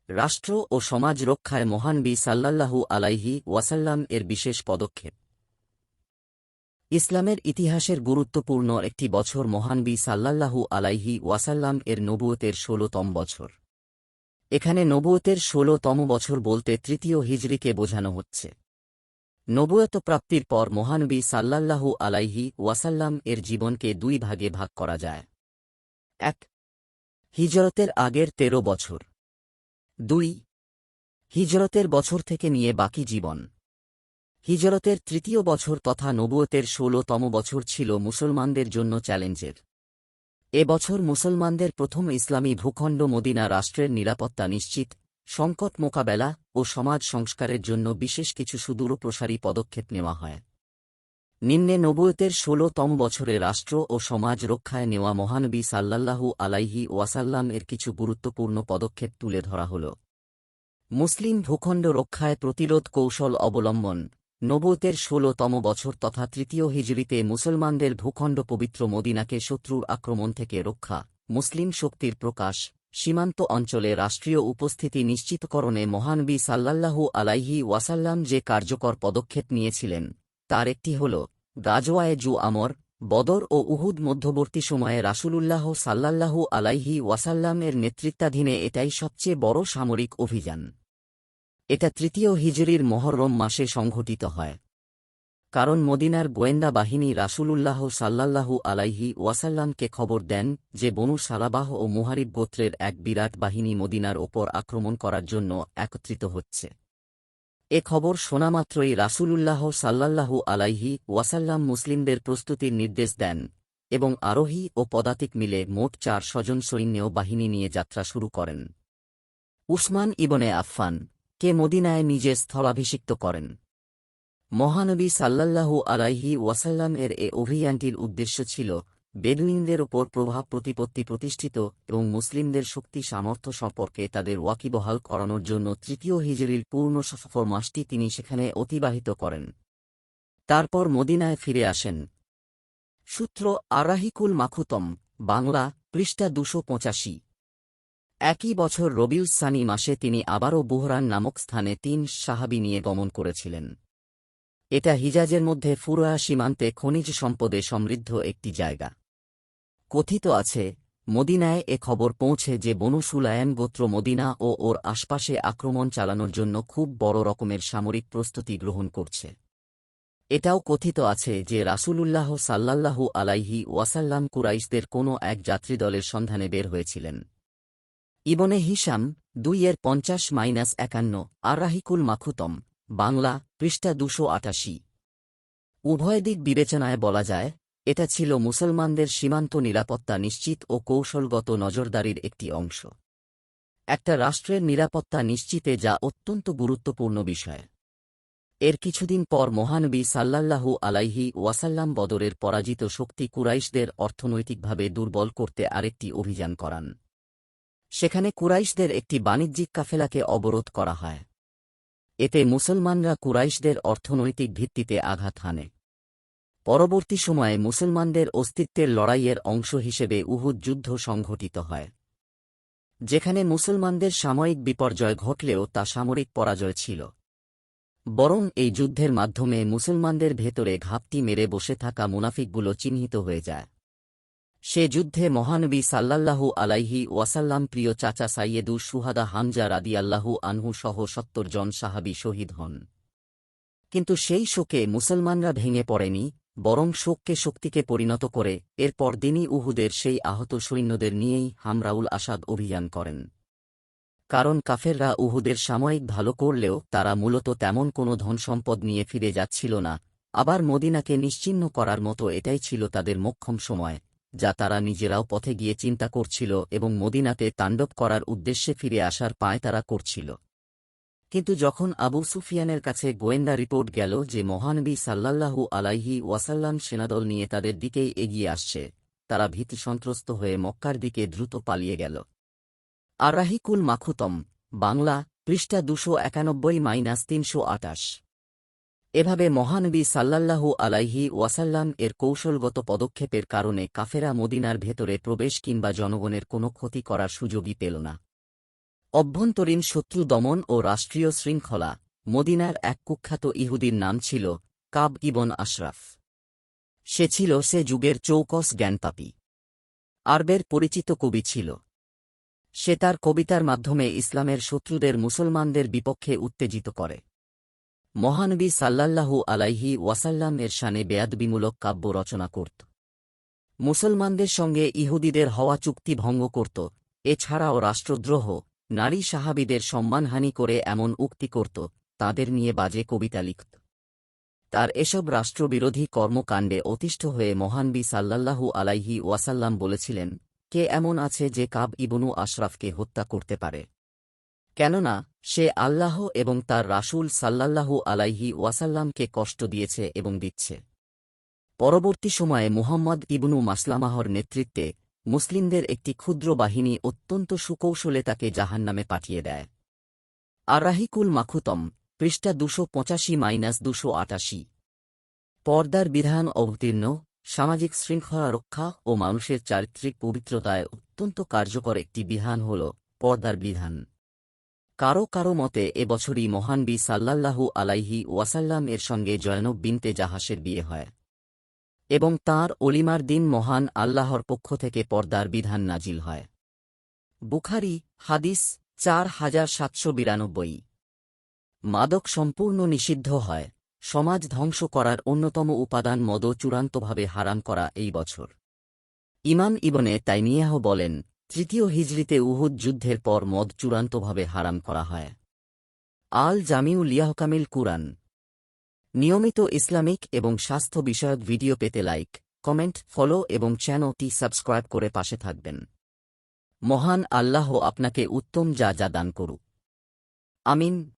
রাষ্ট্র ও সমাজ রক্ষায় মহানবী সাল্লাল্লাহু আলাইহি ওয়াসাল্লাম এর বিশেষ পদক্ষেপ। ইসলামের ইতিহাসের গুরুত্বপূর্ণ একটি বছর মহানবী সাল্লাল্লাহু আলাইহি ওয়াসাল্লাম এর নবুয়তের ১৬তম বছর। এখানে নবুয়তের ১৬তম বছর বলতে তৃতীয় হিজরিকে বোঝানো হচ্ছে। নবুয়ত প্রাপ্তির পর মহানবী সাল্লাল্লাহু আলাইহি ওয়াসাল্লাম এর জীবনকে দুই ভাগে ভাগ করা যায়। ১. হিজরতের আগের ১৩ বছর। ২. হিজরতের বছর থেকে নিয়ে বাকি জীবন। হিজরতের তৃতীয় বছর তথা নবুয়তের ১৬তম বছর ছিল মুসলমানদের জন্য চ্যালেঞ্জের। এ বছর মুসলমানদের প্রথম ইসলামী ভূখণ্ড মদিনা রাষ্ট্রের নিরাপত্তা নিশ্চিত, সংকট মোকাবেলা ও সমাজ সংস্কারের জন্য বিশেষ কিছু সুদূরপ্রসারী পদক্ষেপ নেওয়া হয়। নিম্নে নবুয়তের ১৬তম বছরে রাষ্ট্র ও সমাজ রক্ষায় নেওয়া মহানবী সাল্লাল্লাহু আলাইহি ওয়াসাল্লাম এর কিছু গুরুত্বপূর্ণ পদক্ষেপ তুলে ধরা হল। মুসলিম ভূখণ্ড রক্ষায় প্রতিরোধ কৌশল অবলম্বন। নবুয়তের ১৬তম বছর তথা তৃতীয় হিজরিতে মুসলমানদের ভূখণ্ড পবিত্র মদিনাকে শত্রুর আক্রমণ থেকে রক্ষা, মুসলিম শক্তির প্রকাশ, সীমান্ত অঞ্চলে রাষ্ট্রীয় উপস্থিতি নিশ্চিতকরণে মহানবী সাল্লাল্লাহু আলাইহি ওয়াসাল্লাম যে কার্যকর পদক্ষেপ নিয়েছিলেন, তার একটি হল গাজওয়ায়ে আমর, বদর ও উহুদ। মধ্যবর্তী সময়ে রাসূলুল্লাহ সাল্লাল্লাহু আলাইহি ওয়াসাল্লাম এর নেতৃত্বাধীনে এটাই সবচেয়ে বড় সামরিক অভিযান। এটা তৃতীয় হিজরির মহররম মাসে সংঘটিত হয়। কারণ মদিনার গোয়েন্দা বাহিনী রাসূলুল্লাহ সাল্লাল্লাহু আলাইহি ওয়াসাল্লামকে খবর দেন যে বনু সালাবাহ ও মুহারিব গোত্রের এক বিরাট বাহিনী মদিনার ওপর আক্রমণ করার জন্য একত্রিত হচ্ছে। এ খবর শোনামাত্রই রাসূলুল্লাহ সাল্লাল্লাহু আলাইহি ওয়াসাল্লাম মুসলিমদের প্রস্তুতির নির্দেশ দেন এবং আরোহী ও পদাতিক মিলে মোট ৪০০ জন সৈন্য বাহিনী নিয়ে যাত্রা শুরু করেন। উসমান ইবনে আফফান কে মদিনায় নিজে স্থলাভিষিক্ত করেন। মহানবী সাল্লাল্লাহু আলাইহি ওয়াসাল্লাম এর এ অভিযানটির উদ্দেশ্য ছিল বেদুইনদের ওপর প্রভাব প্রতিপত্তি প্রতিষ্ঠিত এবং মুসলিমদের শক্তি সামর্থ্য সম্পর্কে তাদের ওয়াকিবহাল করানোর জন্য তৃতীয় হিজরির পূর্ণ সফর মাসটি তিনি সেখানে অতিবাহিত করেন। তারপর মদিনায় ফিরে আসেন। সূত্র আর-রাহিকুল মাখুতম, বাংলা, পৃষ্ঠা ২৮৫। একই বছর রবিউস সানি মাসে তিনি আবারও বুহরান নামক স্থানে ৩ সাহাবী নিয়ে গমন করেছিলেন। এটা হিজাজের মধ্যে ফুরোয়া সীমান্তে খনিজ সম্পদে সমৃদ্ধ একটি জায়গা। কথিত আছে, মদিনায় এ খবর পৌঁছে যে বনু সুলায়ম গোত্র মদিনা ও ওর আশপাশে আক্রমণ চালানোর জন্য খুব বড় রকমের সামরিক প্রস্তুতি গ্রহণ করছে। এটাও কথিত আছে যে রাসূলুল্লাহ সাল্লাল্লাহু আলাইহি ওয়াসাল্লাম কুরাইশদের কোনো এক যাত্রীদলের সন্ধানে বের হয়েছিলেন। ইবনে হিশাম ২-৫০-৫১ আর-রাহিকুল মাখুতম, বাংলা, পৃষ্ঠা ২৮৮। উভয় দিক বিবেচনায় বলা যায়, এটা ছিল মুসলমানদের সীমান্ত নিরাপত্তা নিশ্চিত ও কৌশলগত নজরদারির একটি অংশ। একটা রাষ্ট্রের নিরাপত্তা নিশ্চিতে যা অত্যন্ত গুরুত্বপূর্ণ বিষয়। এর কিছুদিন পর মহানবী সাল্লাল্লাহু আলাইহি ওয়াসাল্লাম বদরের পরাজিত শক্তি কুরাইশদের অর্থনৈতিকভাবে দুর্বল করতে আরেকটি অভিযান করান। সেখানে কুরাইশদের একটি বাণিজ্যিক কাফেলাকে অবরোধ করা হয়। এতে মুসলমানরা কুরাইশদের অর্থনৈতিক ভিত্তিতে আঘাত হানে। পরবর্তী সময়ে মুসলমানদের অস্তিত্বের লড়াইয়ের অংশ হিসেবে উহুদ যুদ্ধ সংঘটিত হয়, যেখানে মুসলমানদের সাময়িক বিপর্যয় ঘটলেও তা সামরিক পরাজয় ছিল। বরং এই যুদ্ধের মাধ্যমে মুসলমানদের ভেতরে ঘাপটি মেরে বসে থাকা মুনাফিকগুলো চিহ্নিত হয়ে যায়। সে যুদ্ধে মহানবী সাল্লাল্লাহু আলাইহি ওয়াসাল্লাম প্রিয় চাচা সাইয়েদুশ শুহাদা হামজা রাদিয়াল্লাহু আনহু সহ ৭০ জন সাহাবী শহীদ হন। কিন্তু সেই শোকে মুসলমানরা ভেঙে পড়েনি, বরং শোককে শক্তিতে পরিণত করে এরপর দিনই উহুদের সেই আহত সৈন্যদের নিয়েই হামরাউল আসাদ অভিযান করেন। কারণ কাফেররা উহুদের সাময়িক ভালো করলেও তারা মূলত তেমন কোনো ধনসম্পদ নিয়ে ফিরে যাচ্ছিল না। আবার মদিনাকে নিশ্চিহ্ন করার মতো এটাই ছিল তাদের মোক্ষম সময়, যা তারা নিজেরাও পথে গিয়ে চিন্তা করছিল এবং মদিনাতে তাণ্ডব করার উদ্দেশ্যে ফিরে আসার পায়তারা করছিল। কিন্তু যখন আবু সুফিয়ানের কাছে গোয়েন্দা রিপোর্ট গেল যে মহানবী সাল্লাল্লাহু আলাইহি ওয়াসাল্লাম সেনাদল নিয়ে তাদের দিকেই এগিয়ে আসছে, তারা ভীতিসন্ত্রস্ত হয়ে মক্কার দিকে দ্রুত পালিয়ে গেল। আর-রাহিকুল মাখুতম, বাংলা, পৃষ্ঠা ২৯১-৩২৮। এভাবে মহানবী সাল্লাল্লাহু আলাইহি ওয়াসাল্লাম এর কৌশলগত পদক্ষেপের কারণে কাফেরা মদিনার ভেতরে প্রবেশ কিংবা জনগণের কোনো ক্ষতি করার সুযোগই পেল না। অভ্যন্তরীণ শত্রু দমন ও রাষ্ট্রীয় শৃঙ্খলা। মদিনার এক কুখ্যাত ইহুদির নাম ছিল কাব ইবন আশরাফ। সে যুগের চৌকস জ্ঞানপাপী। আরবের পরিচিত কবি ছিল। সে তার কবিতার মাধ্যমে ইসলামের শত্রুদের মুসলমানদের বিপক্ষে উত্তেজিত করে। মহানবী সাল্লাল্লাহু আলাইহি ওয়াসাল্লাম এর শানে বেয়াদবিমূলক কাব্য রচনা করত। মুসলমানদের সঙ্গে ইহুদিদের হওয়া চুক্তি ভঙ্গ করত। এছাড়াও রাষ্ট্রদ্রোহ, নারী সাহাবীদের সম্মানহানি করে এমন উক্তি করত, তাদের নিয়ে বাজে কবিতা লিখত। তার এসব রাষ্ট্রবিরোধী কর্মকাণ্ডে অতিষ্ঠ হয়ে মহানবী সাল্লাল্লাহু আলাইহি ওয়াসাল্লাম বলেছিলেন, কে এমন আছে যে কাব ইবনু আশরাফকে হত্যা করতে পারে? কেননা সে আল্লাহ এবং তার রাসূল সাল্লাল্লাহু আলাইহি ওয়াসাল্লামকে কষ্ট দিয়েছে এবং দিচ্ছে। পরবর্তী সময়ে মুহাম্মদ ইবনু মাসলামাহর নেতৃত্বে মুসলিমদের একটি ক্ষুদ্র বাহিনী অত্যন্ত সুকৌশলে তাকে জাহান্নামে পাঠিয়ে দেয়। আর-রাহিকুল মাখুতম, পৃষ্ঠা 285-288। পর্দার বিধান অবতীর্ণ, সামাজিক শৃঙ্খলা রক্ষা ও মানুষের চারিত্রিক পবিত্রতায় অত্যন্ত কার্যকর একটি বিধান হল পর্দার বিধান। কারো কারো মতে এবছরই মহানবী সাল্লাল্লাহু আলাইহি ওয়াসাল্লাম এর সঙ্গে জয়নব বিনতে জাহাসের বিয়ে হয় এবং তাঁর অলিমার দিন মহান আল্লাহর পক্ষ থেকে পর্দার বিধান নাজিল হয়। বুখারী, হাদিস 4792। মাদক সম্পূর্ণ নিষিদ্ধ হয়। সমাজ ধ্বংস করার অন্যতম উপাদান মদও চূড়ান্তভাবে হারাম করা এই বছর। ইমাম ইবনে তাইমিয়াহ বলেন, 3য় হিজরিতে উহুদ যুদ্ধের পর মদ চূড়ান্তভাবে হারাম করা হয়। আল জামিউ লিয়াহকামিল কুরআন। নিয়মিত ইসলামিক এবং স্বাস্থ্য বিষয়ক ভিডিও পেতে লাইক, কমেন্ট, ফলো এবং চ্যানেলটি সাবস্ক্রাইব করে পাশে থাকবেন। মহান আল্লাহ আপনাকে উত্তম যা দান করুক। আমিন।